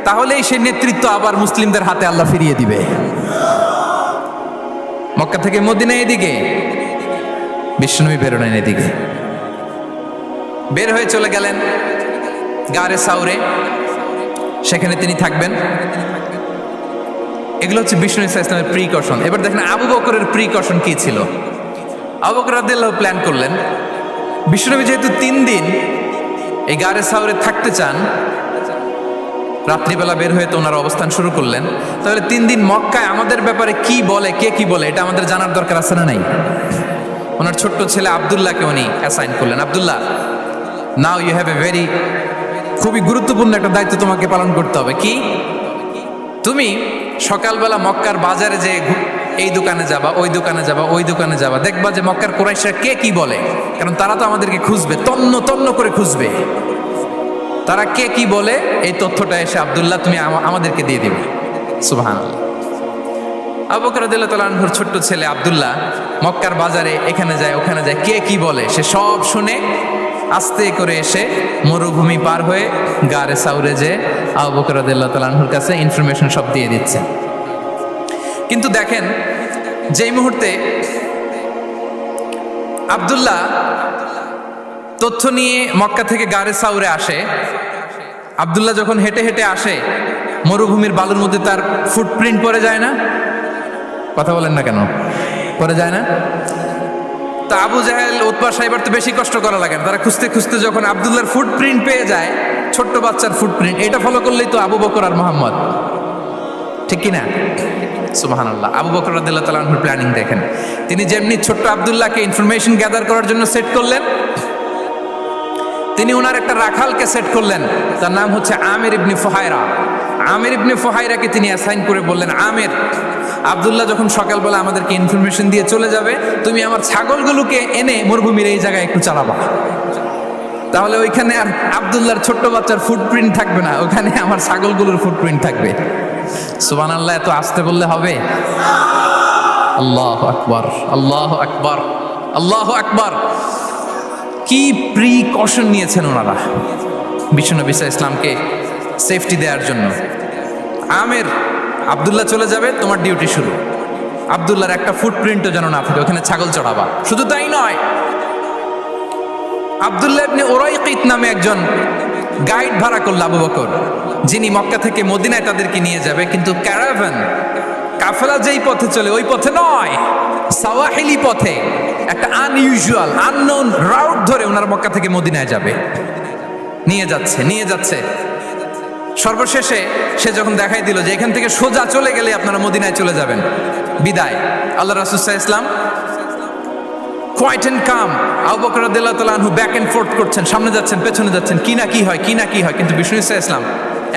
তাহলেই সেই নেতৃত্ব আবার মুসলিমদের হাতে আল্লাহ ফিরিয়ে দিবে। মক্কা থেকে মদিনা এদিকে, বিষ্ণুনবী বেরোলেন এদিকে। বের হয়ে চলে গেলেন গারে সাউরে, সেখানে তিনি থাকবেন। এগুলো হচ্ছে বিষ্ণু ইসলামের প্রিকশন। এবার দেখেন আবু বকরের প্রিকশন কি ছিল। আবু বকর রাদিয়াল্লাহু প্ল্যান করলেন, বিষ্ণুনবী যেহেতু 3 দিন এই গারে সাউরে থাকতে চান, রাত্রিবেলা বের হয়ে তো ওনার অবস্থান শুরু করলেন, তাহলে 3 দিন মক্কায় আমাদের ব্যাপারে কি বলে, কে কি বলে, এটা আমাদের জানার দরকার আছে না নাই? ওনার ছোট্ট ছেলে আব্দুল্লাহকে উনি অ্যাসাইন করলেন। Abdullah, now you have a very, খুবই গুরুত্বপূর্ণ একটা দায়িত্ব তোমাকে পালন করতে হবে। কি? তুমি সকালবেলা মক্কার বাজারে যে এই দোকানে যাবা, ওই দোকানে যাবা, ওই দোকানে যাবা, দেখবা যে মক্কার কুরাইশরা কে কি বলে, কারণ তারা তো আমাদেরকে খুঁজবে, তন্ন তন্ন করে খুঁজবে। তারা কে কি বলে এই তথ্যটা এসে আব্দুল্লাহ তুমি আমাদেরকে দিয়ে দিবে। সুবহানাল্লাহ। আবু বকর রাদিয়াল্লাহু তাআলা আনহুর ছোট্ট ছেলে আব্দুল্লাহ মক্কার বাজারে এখানে যায় ওখানে যায়, কে কি বলে সে সব শুনে আস্তে করে এসে মরুভূমি পার হয়ে গারে সাউরে যে আবু বকর রাদিয়াল্লাহু তাআলা আনহুর কাছে ইনফরমেশন সব দিয়ে দিচ্ছে। কিন্তু দেখেন, যেই মুহূর্তে আব্দুল্লাহ তথ্য নিয়ে মক্কা থেকে গারে সাউরে আসে, আব্দুল্লাহ যখন হেঁটে হেঁটে আসে, মরুভূমির বালুর মধ্যে তার ফুটপ্রিন্ট পড়ে যায় না? কথা বলেন না কেন? পড়ে যায় না? তা আবু জাহেল, উতবা সাইবার তো বেশি কষ্ট করা লাগে না, তারা খুঁজতে খুঁজতে যখন আব্দুল্লাহর ফুটপ্রিন্ট পেয়ে যায়, ছোট্ট বাচ্চার ফুটপ্রিন্ট, এটা ফলো করলেই তো আবু বকর আর মোহাম্মদ, ঠিক কিনা? সুবহানাল্লাহ। আবু বকর রাদিয়াল্লাহু তাআলা আনহুর প্ল্যানিং দেখেন। তিনি যেমনি ছোট্ট আব্দুল্লাহকে ইনফরমেশন গ্যাদার করার জন্য সেট করলেন, তিনি ওনার একটা রাখালকে সেট করলেন, তার নাম হচ্ছে আমির ইবনে ফুহায়রা। আমির ইবনে ফুহায়রাকে তিনি অ্যাসাইন করে বললেন, আমির, আব্দুল্লাহ যখন সকালবেলা আমাদেরকে ইনফরমেশন দিয়ে চলে যাবে, তুমি আমার ছাগলগুলোকে এনে মরুভূমির এই জায়গায় একটু চালাবা, তাহলে ওইখানে আর আব্দুল্লাহর ছোট্ট বাচ্চার ফুটপ্রিন্ট থাকবে না, ওখানে আমার ছাগলগুলোর ফুটপ্রিন্ট থাকবে। সুবহানাল্লাহ। এত আসতে বললে হবে? আল্লাহু আকবার, আল্লাহু আকবার, আল্লাহু আকবার। কি প্রিকশন নিয়েছেন ওনারা বিশ্বনবী সাল্লাল্লাহু আলাইহি ওয়াসাল্লামকে সেফটি দেওয়ার জন্য। আমির, আব্দুল্লাহ চলে যাবে, তোমার ডিউটি শুরু, আব্দুল্লাহর একটা ফুটপ্রিন্টও যেন না থাকে, ওখানে ছাগল চড়াবা। শুধু তাই নয়, আব্দুল্লাহ ইবনে উরাইকিত নামে একজন গাইড ভাড়া করল আবু বকর, যিনি মক্কা থেকে মদিনায় তাদেরকে নিয়ে যাবে, কিন্তু ক্যারাভান, কাফেলা যেই পথে চলে ওই পথে নয়, সাওয়াহিলি পথে, একটা আনইউজুয়াল আননোন রাউট ধরে ওনার মক্কা থেকে মদিনায় যাবে, নিয়ে যাচ্ছে। সর্বশেষে সে যখন দেখাই দিল যে এখান থেকে সোজা চলে গেলে আপনারা মদিনায় চলে যাবেন, বিদায়। আল্লাহ রাসূল সাল্লাল্লাহু আলাইহি ওয়াসাল্লাম কোয়াইট এন্ড কাম, আবু বকর রাদিয়াল্লাহু তাআলা আনহু ব্যাক এন্ড ফোর্থ করছেন, সামনে যাচ্ছেন পেছনে যাচ্ছেন, কি না কি হয়। কিন্তু বিষ্ণু সাল্লাল্লাহু আলাইহি ওয়াসাল্লাম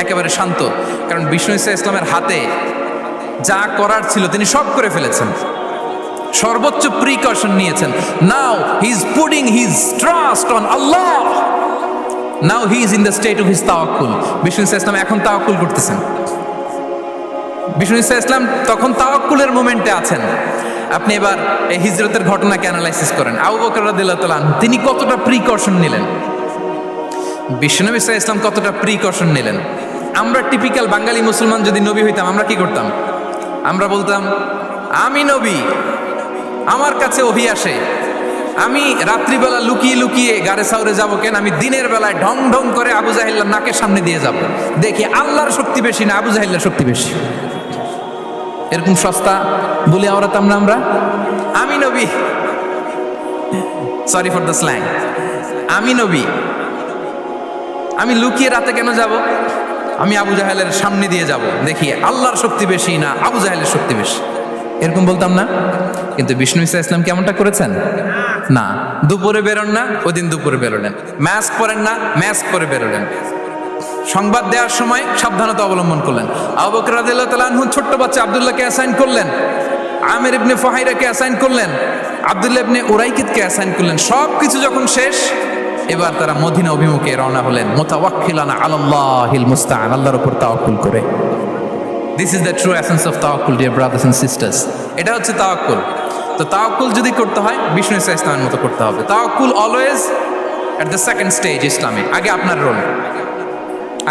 একেবারে শান্ত, কারণ বিষ্ণু সাল্লাল্লাহু আলাইহি ওয়াসাল্লামের হাতে যা করার ছিল তিনি সব করে ফেলেছেন, সর্বোচ্চ প্রিকশন নিয়েছেন। Now he is putting his trust on Allah, now he is in the state of his তাওয়াক্কুল। বিষ্ণু সাল্লাল্লাহু আলাইহি ওয়াসাল্লাম এখন তাওয়াক্কুল করতেছেন। বিষ্ণু সাল্লাল্লাহু আলাইহি ওয়াসাল্লাম তখন তাওয়াক্কুলের মোমেন্টে আছেন। আপনি এবার এই হিজরতের ঘটনাকে অ্যানালাইসিস করেন। আবু বকর রাদিয়াল্লাহু তাআলা আনহু তিনি কতটা প্রিকশন নিলেন, বিশ্বনবী সাল্লাল্লাহু আলাইহি ওয়াসাল্লাম কতটা প্রিকশন নিলেন। আমরা টিপিক্যাল বাঙালি মুসলমান যদি নবী হইতাম আমরা কি করতাম? আমরা বলতাম আমি নবী, আমার কাছে ওহী আসে, আমি রাত্রিবেলা লুকিয়ে লুকিয়ে গারে সাউরে যাবো কেন? আমি দিনের বেলায় ঢং ঢং করে আবু জাহিল্লার নাকের সামনে দিয়ে যাব, দেখি আল্লাহর শক্তি বেশি না আবু জাহিল্লার শক্তি বেশি। এরকম সস্তা বলে আওড়াতাম না আমরা, আমি নবী, সরি ফর দ্য স্ল্যাং, আমি নবী, আমি লুকিয়ে রাতে কেন যাব? আমি আবু জাহেলের সামনে দিয়ে যাব, দেখি আল্লাহর শক্তি বেশি না আবু জাহেলের শক্তি বেশি। এরকম বলতাম না? কিন্তু বিষ্ণু ঈসা ইসলাম কেমনটা করেছেন? না, দুপুরে বেরোন না, ওই দিন দুপুরে বেরোলেন। মাস্ক পরেন না, মাস্ক পরে বেরোলেন। সংবাদ দেওয়ার সময় সাবধানতা অবলম্বন করলেন। আবু বকর রাদিয়াল্লাহু তাআলা আনহু ছোট্ট বাচ্চা আব্দুল্লাহকে অ্যাসাইন করলেন, আমির ইবনে ফুহাইরাকে অ্যাসাইন করলেন, আব্দুল্লাহ ইবনে উরাইকিতকে অ্যাসাইন করলেন। সব কিছু যখন শেষ, এবার তারা মদিনা অভিমুখে রওনা হলেন, মুতাওয়াক্কিলানা আলাল্লাহিল মুস্তাআন, আল্লাহর উপর তাওয়াক্কুল করে। This is the true essence of তাওয়াক্কুল, ডিয়ার ব্রাদার্স এন্ড সিস্টার্স। এটা হচ্ছে তাওয়াক্কুল। তো তাওয়াক্কুল যদি করতে হয় বিষ্ণু ঈসা ইসলামের মতো করতে হবে। তাওয়াক্কুল always at the second stage ইসলামে। আগে আপনার রোল,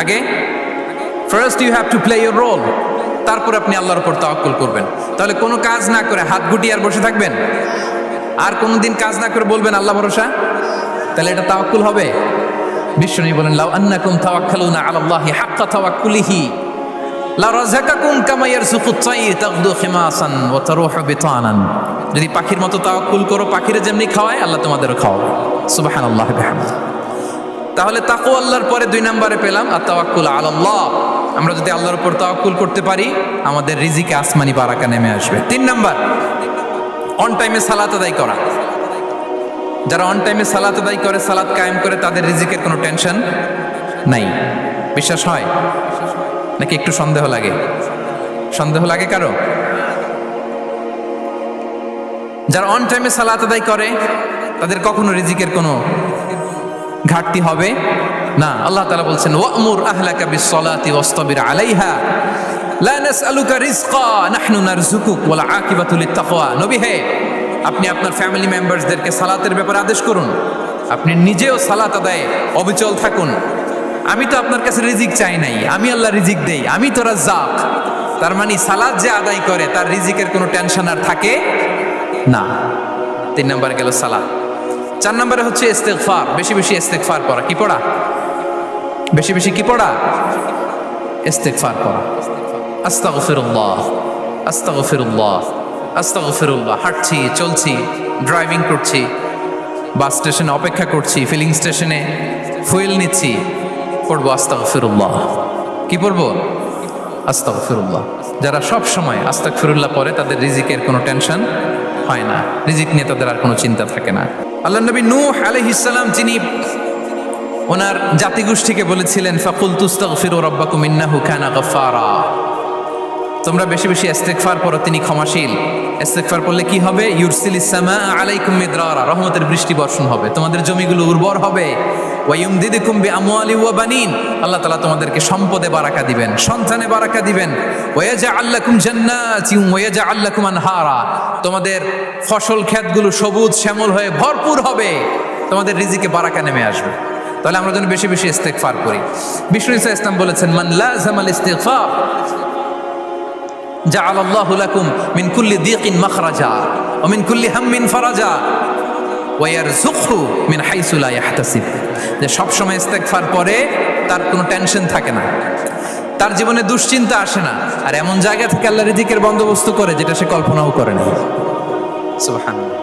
আগে first you have to play your role, তারপর আপনি আল্লাহর উপর তাওয়াক্কুল করবেন। তাহলে কোনো কাজ না করে হাত গুটিয়ে আর বসে থাকবেন, আর কোনোদিন কাজ না করে বলবেন আল্লাহ ভরসা, তাহলে এটা তাওয়াক্কুল হবে? বিশ্বনবী বলেন লাউ আন্নাকুম তাওয়াক্কালুনা আলাল্লাহি হাক্কা তাওয়াক্কুলিহি লা রাযাকাকুম কামা ইয়ারযুকুত তাইর তাগদু খিমাসান ওয়া তারুহু বিতানান। যদি পাখির মতো তাওয়াক্কুল করো, পাখিরে যেমনি খাওয়ায় আল্লাহ তোমাদেরও খাওয়াবে। সুবহানাল্লাহি ওয়া বিহামদিহি। তাহলে তাকওয়া আল্লাহর পরে 2 নম্বরে পেলাম আত-তাওয়াক্কুল আলাল্লাহ। আমরা যদি আল্লাহর উপর তাওয়াক্কুল করতে পারি, আমাদের রিজিকে আসমানি বারাকা নেমে আসবে। 3 নাম্বার, অন টাইমে সালাত আদায় করা। যারা অন টাইমে সালাত আদায় করে, সালাত কায়েম করে, তাদের রিজিকের কোনো টেনশন নাই। বিশ্বাস হয় নাকি একটু সন্দেহ লাগে? সন্দেহ লাগে কারো? যারা অন টাইমে সালাত আদায় করে তাদের কখনো রিজিকের কোনো ঘাটতি হবে না। আল্লাহ তাআলা বলছেন ওয়া'মুর আহলাকা বিস-সালাতি ওয়াসতাবির আলাইহা লা নাসআলুকা রিজকা নাহনু নারযুকুক ওয়াল আকিবাতু লিত-তাকওয়া। নবী হে, আপনি আপনার ফ্যামিলি মেম্বারসদেরকে সালাতের ব্যাপারে আদেশ করুন, আপনি নিজেও সালাত আদায়ে অবিচল থাকুন। আমি তো আপনার কাছে রিজিক চাই নাই, আমি আল্লাহ রিজিক দেই, আমি তো রাজ্জাক। তার মানে সালাত যে আদায় করে তার রিজিকের কোনো টেনশন আর থাকে না। 3 নম্বরে গেল সালাত। 4 নম্বরে হচ্ছে ইস্তেগফার, বেশি বেশি ইস্তেগফার করা। কি পড়া? বেশি বেশি কি পড়া? ইস্তেগফার করা। আস্তাগফিরুল্লাহ, আস্তাগফিরুল্লাহ, আস্তাগফিরুল্লাহ। হাঁটছি, চলছি, ড্রাইভিং করছি, বাস স্টেশনে অপেক্ষা করছি, ফিলিং স্টেশনে ফুয়েল নিচ্ছি, পড়বো আস্তাগফিরুল্লাহ। কি পড়বো? আস্তাগফিরুল্লাহ। যারা সব সময় আস্তাগফিরুল্লাহ পড়ে তাদের রিজিকের কোনো টেনশন হয় না, রিজিক নিয়ে তাদের আর কোনো চিন্তা থাকে না। আল্লাহ নবী নূহ আলাইহিস সালাম যিনি ওনার জাতিগোষ্ঠীকে বলেছিলেন ফাকুলতু আস্তাগফিরু রাব্বাকুম ইন্নাহু কানা গাফফারা, তোমরা বেশি বেশি ইস্তেগফার পড়ো, তিনি ক্ষমাশীল। ইস্তেগফার পড়লে কি হবে? ইউরসিলিস সামা আলাইকুম মিদরারা, রহমতের বৃষ্টি বর্ষণ হবে, তোমাদের জমিগুলো উর্বর হবে। ওয়া ইউমদিদুকুম বিআমওয়ালি ওয়া বানিন, আল্লাহ তাআলা তোমাদেরকে সম্পদে বারাকা দিবেন, সন্তানে বারাকা দিবেন। ওয়া ইয়াজআল লাকুম জান্নাতিন ওয়া ইয়াজআল লাকুম আনহারা, তোমাদের ফসল ক্ষেতগুলো সবুজ শ্যামল হয়ে ভরপুর হবে, তোমাদের রিজিকে বারাকা নেমে আসবে। তাহলে আমরা যেন বেশি বেশি ইস্তেগফার করি। বিষ্ণু ঈসা ইসলাম বলেছেন মান লাযামাল ইস্তিগফার জাআলাল্লাহু লাকুম মিন কুল্লি দিকিন মাখরাজা ওয়া মিন কুল্লি হাম্মিন ফারাজা ওয়া ইয়ারযুকহু মিন হাইসু লা ইয়াহতাসিব। যে সব সময় ইস্তেগফার পড়ে তার কোনো টেনশন থাকে না, তার জীবনে দুশ্চিন্তা আসে না, আর এমন জায়গা থেকে আল্লাহ রিজিকের বন্দোবস্ত করে যেটা সে কল্পনাও করে না। সুবহানাল্লাহ।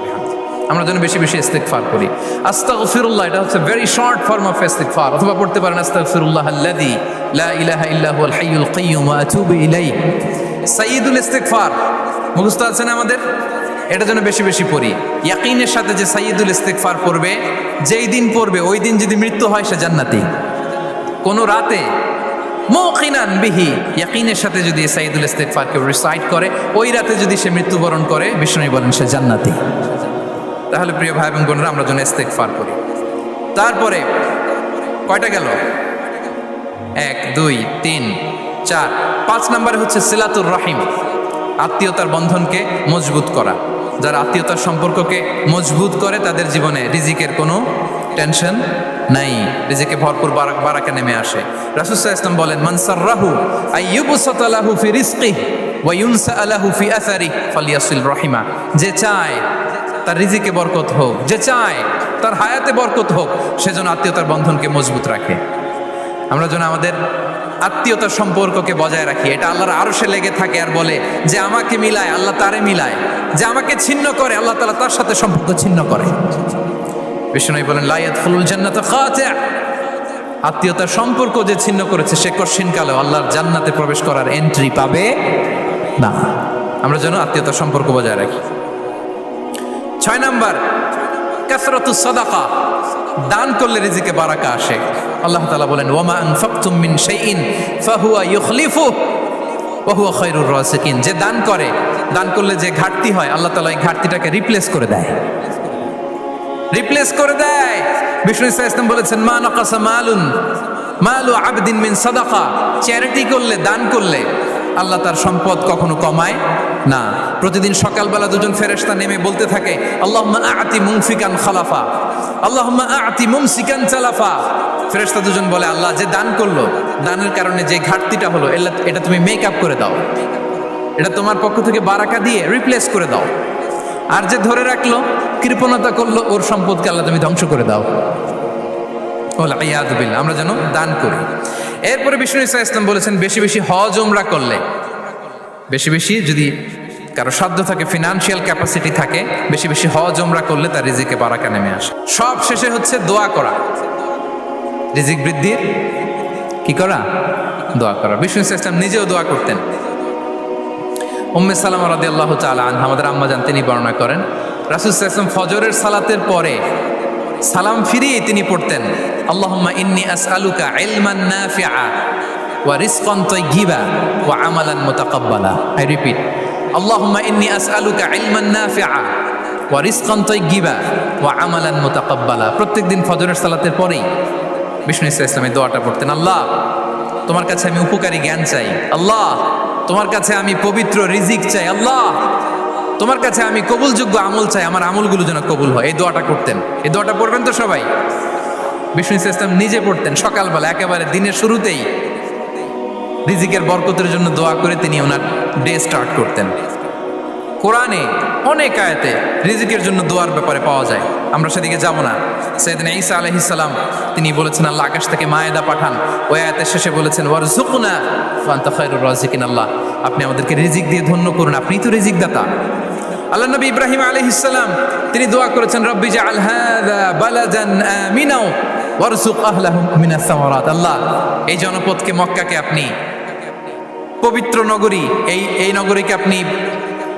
আমরা যেন বেশি বেশি ইস্তেগফার করি। আস্তাগফিরুল্লাহ, এটা হচ্ছে ভেরি শর্ট ফর্ম অফ ইস্তেগফার। অথবা পড়তে পারেন আস্তাগফিরুল্লাহ আল্লাযী লা ইলাহা ইল্লা হুয়াল হাইয়ুল কাইয়্যুম ওয়া আতুবু ইলাইহি। সাইয়্যিদুল ইস্তেগফার মুখস্থ আছে না আমাদের? এটা যেন বেশি বেশি পড়ি। ইয়াকিনের সাথে যে সাইয়্যিদুল ইস্তেগফার পড়বে, যেই দিন পড়বে ওই দিন যদি মৃত্যু হয় সে জান্নাতি। কোন রাতে মুকিনান বিহি, ইয়াকিনের সাথে যদি সাইয়্যিদুল ইস্তেগফারকে রিসাইট করে, ওই রাতে যদি সে মৃত্যুবরণ করে, বিষ্ণু বলেন সে জান্নাতি। তাহলে প্রিয় ভাই এবং বোনেরা, আমরা যেন ইস্তেগফার করি। তারপরে কয়টা গেল? 1 2 3 4 5 নম্বরে হচ্ছে সিলাতুর রাহিম, আত্মীয়তার বন্ধনকে মজবুত করা। যারা আত্মীয়তার সম্পর্ককে মজবুত করে তাদের জীবনে রিজিকের কোনো টেনশন নাই, রিজিকে ভরপুর বারাকা নেমে আসে। রাসূল সাল্লাল্লাহু আলাইহি ওয়াসাল্লাম বলেন, মান সাররাহু আইয়ুবসাতা লাহু ফি রিজকিহি ওয়া ইউনসা লাহু ফি আসারিহি ফালিয়াসিল রাহিমা। যে চায় তার রিজিকে বরকত হোক, যে চায় তার হায়াতে বরকত হোক, সেজন্য আত্মীয়তার বন্ধনকে মজবুত রাখে। আমরা যেন আমাদের আত্মীয়তার সম্পর্ককে বজায় রাখি। এটা আল্লাহর আরশে লেগে থাকে আর বলে যে আমাকে মিলায় আল্লাহ তারে মিলায়, যে আমাকে ছিন্ন করে আল্লাহ তাআলা তার সাথে সম্পর্ক ছিন্ন করে। বিষ্ণু বলেন, লা ইয়াদখুলুল জান্নাতা খাতি', আত্মীয়তার সম্পর্ক যে ছিন্ন করেছে সে কশিনকালেও আল্লাহর জান্নাতে প্রবেশ করার এন্ট্রি পাবে না। আমরা যেন আত্মীয়তার সম্পর্ক বজায় রাখি। 6 নাম্বার, কাসরাতুস সাদাকা, দান করলে রিজিকে বারাকা আসে। আল্লাহ তাআলা বলেন, ওয়ামা আনফাকতুম মিন শাইইন ফাহুয়া ইউখলিফুহু ওয়া হুয়া খায়রুর রাযিকিন। যে দান করে, দান করলে যে ঘাটতি হয় আল্লাহ তাআলা এই ঘাটতিটাকে রিপ্লেস করে দেয়, রিপ্লেস করে দেয়। বিষ্ণু ইসলাম বলেছেন, মা নাকাসা মালু আবদিন মিন সাদাকা। চ্যারিটি করলে, দান করলে আল্লাহ তার সম্পদ কখনো কমায় না। প্রতিদিন সকালবেলা দুজন ফেরেশতা নেমে বলতে থাকে, আল্লাহুম্মা আ'তি মুনফিকান খালাফা, আল্লাহুম্মা আ'তি মুমসিকান চালাফা। ফেরেশতা দুজন বলে, আল্লাহ যে দান করলো, দানের কারণে যে ঘাটতিটা হলো এটা তুমি মেক আপ করে দাও, এটা তোমার পক্ষ থেকে বারাকা দিয়ে রিপ্লেস করে দাও। আর যে ধরে রাখলো, কৃপণতা করলো, ওর সম্পদকে আল্লাহ তুমি ধ্বংস করে দাও। ওয়ালিয়াযু বিল্লাহ। আমরা যেন দান করি। এরপরে বিষ্ণু ইসলাম বলেছেন, বেশি বেশি হজ উমরা করলে, বেশি বেশি যদি কারো সাধ্য থাকে, ফিনান্সিয়াল ক্যাপাসিটি থাকে, বেশি বেশি হজ উমরা করলে তার রিজিকে বারাকা নেমে আসে। সব শেষে হচ্ছে দোয়া করা, রিজিক বৃদ্ধির কি করা? দোয়া করা। বিষ্ণু ইসলাম নিজেও দোয়া করতেন। উম্মে সালামা রাদিয়াল্লাহু তাআলা আনহা, আমাদের আম্মা জান, তিনি বর্ণনা করেন, রাসূল সাল্লাল্লাহু আলাইহি ওয়াসাল্লাম ফজরের সালাতের পরে সালাম ফিরিয়ে তিনি পড়তেন, আল্লাহুম্মা ইন্নী আসআলুকা ইলমান নাফিআ ওয়া রিজকান তাইয়্যিবা ওয়া আমালান মুতাকাব্বালা। আই রিপিট, আল্লাহুম্মা ইন্নী আসআলুকা ইলমান নাফিআ ওয়া রিজকান তাইয়্যিবা ওয়া আমালান মুতাকাব্বালা। প্রত্যেকদিন ফজরের সালাতের পরেই বিষ্ণু ইসলাম এই দোয়াটা পড়তেন, আল্লাহ তোমার কাছে আমি উপকারী জ্ঞান চাই, আল্লাহ তোমার কাছে আমি পবিত্র রিজিক চাই, আল্লাহ তোমার কাছে আমি কবুলযোগ্য আমল চাই, আমার আমলগুলো যেন কবুল হয়। এই দোয়াটা করতেন। এই দোয়াটা পড়বেন তো সবাই। বিষ্ণু ইসলাম নিজে পড়তেন সকালবেলা, একেবারে দিনের শুরুতেই রিজিকের বরকতের জন্য দোয়া করে তিনি ওনার ডে স্টার্ট করতেন। কোরআনে অনেক আয়াতে রিজিকের জন্য দোয়ার ব্যাপারে পাওয়া যায়, আমরা সেদিকে যাব না। সাইয়েদনা ঈসা আলাইহিস সালাম তিনি বলেছেন, আল্লাহ আকাশ থেকে মায়েদা পাঠান। ওই আয়াতের শেষে বলেছেন, ওয়ারযুকনা ওয়া আনতা খায়রুর রাযিকিন, আল্লাহ আপনি আমাদেরকে রিজিক দিয়ে ধন্য করুন, আপনিই তো রিজিক দাতা। আল্লাহ নবী ইব্রাহিম আলাইহিস সালাম তিনি দোয়া করেছেন, রব্বি জাআল হাযা বালাদান আমিনা ওয়ারযুক আহলাহু মিনাস সামারাত। আল্লাহ এই জনপদকে, মক্কাকে আপনি পবিত্র নগরী, এই নগরীকে আপনি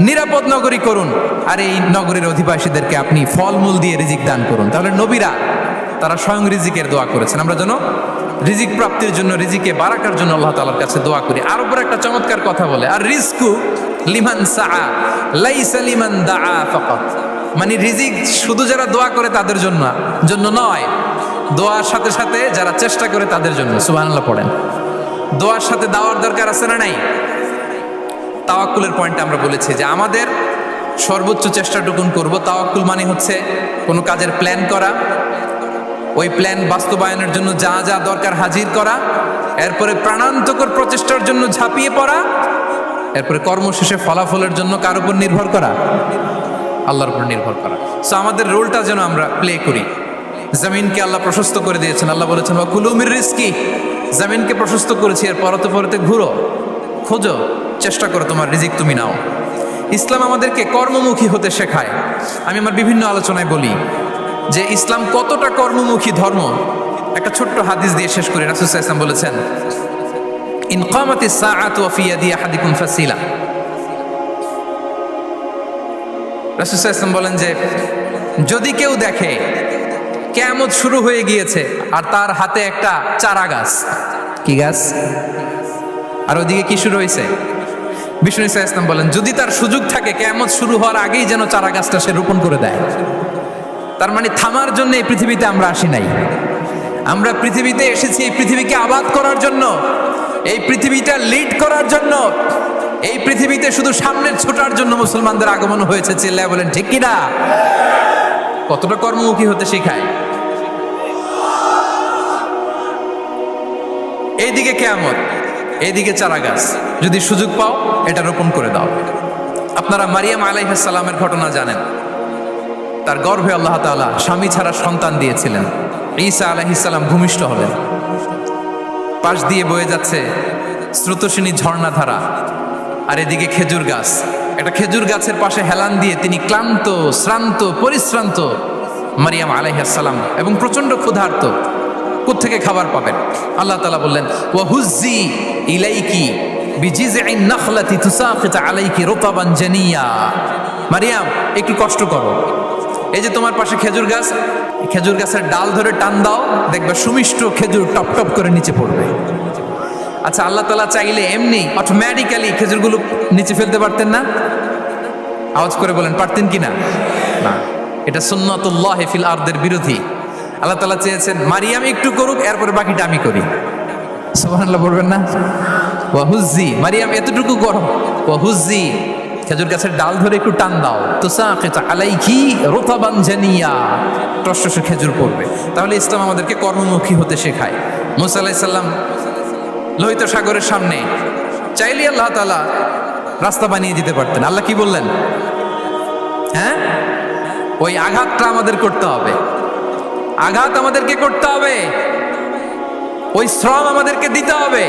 নিরাপদ নগরী করুন, আর এই নগরীর অধিবাসীদেরকে আপনি ফলমূল দিয়ে রিজিক দান করুন। তাহলে নবীরা তারা স্বয়ং রিজিকের দোয়া করেছেন। আমরা যেন রিজিক প্রাপ্তির জন্য, রিজিকে বারাকার জন্য আল্লাহ তাআলার কাছে দোয়া করি। আর উপর একটা চমৎকার কথা বলে, আর রিজকু লিমান সাআ লাইসা লিমান দাআ ফাকাত। মানে রিজিক শুধু যারা দোয়া করে তাদের জন্য নয়, দোয়ার সাথে সাথে যারা চেষ্টা করে তাদের জন্য। সুবহানাল্লাহ পড়েন। দোয়ার সাথে দাওয়ার দরকার আছে না নাই? তাওয়াক্কুলের পয়েন্টে আমরা বলেছি যে আমাদের সর্বোচ্চ চেষ্টাটুকুন করব। তাওয়াক্কুল মানে হচ্ছে কোনো কাজের প্ল্যান করা, ওই প্ল্যান বাস্তবায়নের জন্য যা যা দরকার হাজির করা, এরপরে প্রাণান্তকর প্রচেষ্টার জন্য ঝাঁপিয়ে পড়া, এরপরে কর্মশেষে ফলাফলের জন্য কার উপর নির্ভর করা? আল্লাহর উপর নির্ভর করা। সো আমাদের রোলটা যেন আমরা প্লে করি। জমিনকে আল্লাহ প্রশস্ত করে দিয়েছেন, আল্লাহ বলেছেন ওয়া কুলু মির রিজকি, জমিনকে প্রশস্ত করেছি, এর পরতে পরতে ঘুরো, খোঁজো, চেষ্টা করো তোমার রিজিক তুমি নাও। ইসলাম আমাদেরকে কর্মমুখী হতে শেখায়। আমি আমার বিভিন্ন আলোচনায় বলি যে ইসলাম কতটা কর্মমুখী ধর্ম। একটা ছোট্ট হাদিস দিয়ে শেষ করি। রাসূল সাল্লাল্লাহু আলাইহি ওয়াসাল্লাম বলেছেন, ইন কামাতিস সাআতু ওয়া ফি ইয়াদি আহাদিকুম ফাসিলা। রাসূল সাল্লাল্লাহু আলাইহি ওয়াসাল্লাম বলেন যে যদি কেউ দেখে কিয়ামত শুরু হয়ে গিয়েছে আর তার হাতে একটা চারা গাছ, কি গাছ, আর ওদিকে কি শুরু হয়েছে, বিষ্ণু সাল্লাল্লাহু আলাইহি ওয়াসাল্লাম বলেন যদি তার সুযোগ থাকে কিয়ামত শুরু হওয়ার আগেই যেন চারা গাছটা সে রোপণ করে দেয়। তার মানে থামার জন্য এই পৃথিবীতে আমরা আসি নাই। আমরা পৃথিবীতে এসেছি এই পৃথিবীকে আবাদ করার জন্য, এই পৃথিবীটা লিড করার জন্য। এই পৃথিবীতে শুধু সামনের ছোটার জন্য মুসলমানদের আগমন হয়েছে। চিল্লায় বলেন ঠিক কিনা? কতটা কর্মমুখী হতে শেখায়। এইদিকে কিয়ামত, এইদিকে চারা গাছ, যদি সুযোগ পাও এটা রোপণ করে দাও। আপনারা মারিয়াম আলাইহিস সালামের ঘটনা জানেন। তার গর্ভে আল্লাহ তাআলা স্বামী ছাড়া সন্তান দিয়েছিলেন। ঈসা আলাইহিস সালাম ভূমিষ্ঠ হলেন। পাশ দিয়ে বয়ে যাচ্ছে স্রোতস্বিনী ঝর্ণাধারা, আর এদিকে খেজুর গাছ। একটা খেজুর গাছের পাশে হেলান দিয়ে তিনি ক্লান্ত, শ্রান্ত, পরিশ্রান্ত মারিয়াম আলাইহিস সালাম, এবং প্রচন্ড ক্ষুধার্ত। কোত্থেকে খাবার পাবেন? আল্লাহ তাআলা বললেন, ওয়া হুজ্জি ইলাইকি বিজিযইন নাখলাতি তুসাকিত আলাইকি রুতাবান জানিয়া। মারিয়াম, একটু কষ্ট করো। এই যে তোমার পাশে খেজুর গাছ, খেজুর গাছের ডাল ধরে টান দাও, দেখবে সুমিষ্ট খেজুর টপ টপ করে নিচে পড়বে। আচ্ছা, আল্লাহ তাআলা চাইলে এমনি অটোমেটিক্যালি খেজুরগুলো নিচে ফেলতে পারতেন না? আওয়াজ করে বলেন, পারতেন কি না? না, এটা সুন্নাতুল্লাহ ফিল আরদের বিরোধী। আল্লাহ তাআলা চেয়েছেন মারিয়াম একটু করুক, এরপরে বাকিটা আমি করি। সুবহানাল্লাহ বলবেন না? ওয়া হুজ্জি, মারিয়াম এতটুকু করো। ওয়া হুজ্জি, খেজুর গাছের ডাল ধরে একটু টান দাও, তুসাকিত আলাইকি রুতাবান জানিয়া, টসটসে খেজুর পড়বে। তাহলে ইসলাম আমাদেরকে কর্মমুখী হতে শেখায়। মুসা আলাইহিস সালাম লোহিত সাগরের সামনে চাইলে আল্লাহ তাআলা রাস্তা বানিয়ে দিতে পারতেন। আল্লাহ কি বললেন? হ্যাঁ, ওই আঘাতটা আমাদের করতে হবে, আঘাত আমাদেরকে করতে হবে, ওই শ্রম আমাদেরকে দিতে হবে,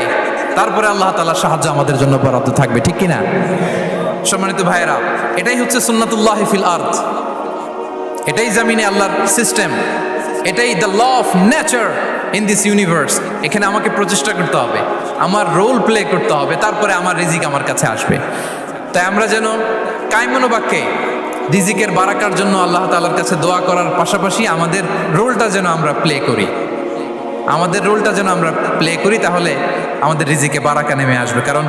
তারপরে আল্লাহ তাআলা সাহায্য আমাদের জন্য বরাদ্দ থাকবে। ঠিক কিনা? সম্মানিত ভাইয়েরা, এটাই হচ্ছে সুন্নাতুল্লাহ ফিল আরদ। এটাই জামিনে আল্লাহর সিস্টেম, এটাই the law of nature in this universe. এখানে আমাকে প্রচেষ্টা করতে হবে, আমার রোল প্লে করতে হবে, তারপরে আমার রিজিক আমার কাছে আসবে। তাই আমরা যেন কায়মনোবাক্যে রিজিকের বারাকার জন্য আল্লাহ তাআলার কাছে দোয়া করার পাশাপাশি আমাদের রোলটা যেন আমরা প্লে করি, আমাদের রোলটা যেন আমরা প্লে করি, তাহলে আমাদের রিজিকে বারাকা নেমে আসবে। কারণ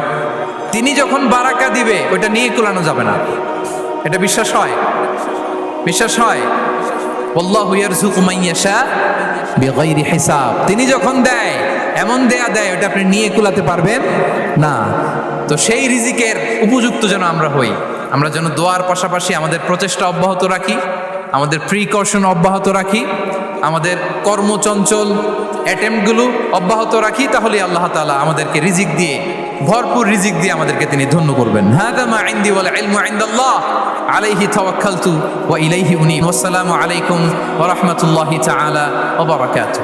তিনি যখন বারাকা দিবে ওইটা নিয়ে কুলানো যাবে না। এটা বিশ্বাস হয়? বিশ্বাস হয়? আল্লাহু ইয়ারযুকু মান ইয়াশা বিগাইরি হিসাব। তিনি যখন দেয় এমন দেয় ওটা আপনি নিয়ে কুলাতে পারবেন না। তো সেই রিজিকের উপযুক্ত যেন আমরা হই। আমরা যেন দোয়ার পাশাপাশি আমাদের প্রচেষ্টা অব্যাহত রাখি, আমাদের প্রিকশন অব্যাহত রাখি, আমাদের কর্মচঞ্চল অ্যাটেম্পটগুলো অব্যাহত রাখি। তাহলে আল্লাহ তাআলা আমাদেরকে রিজিক দিয়ে, ভরপুর রিজিক দিয়ে আমাদেরকে তিনি ধন্য করবেন। হাদা মা ইনদি ওয়াল ইলমু ইনদাল্লাহ আলাইহি তাওয়াক্কালতু ওয়া ইলাইহি উনীব। আসসালামু আলাইকুম ওয়া রাহমাতুল্লাহি তাআলা ওয়া বারাকাতুহু।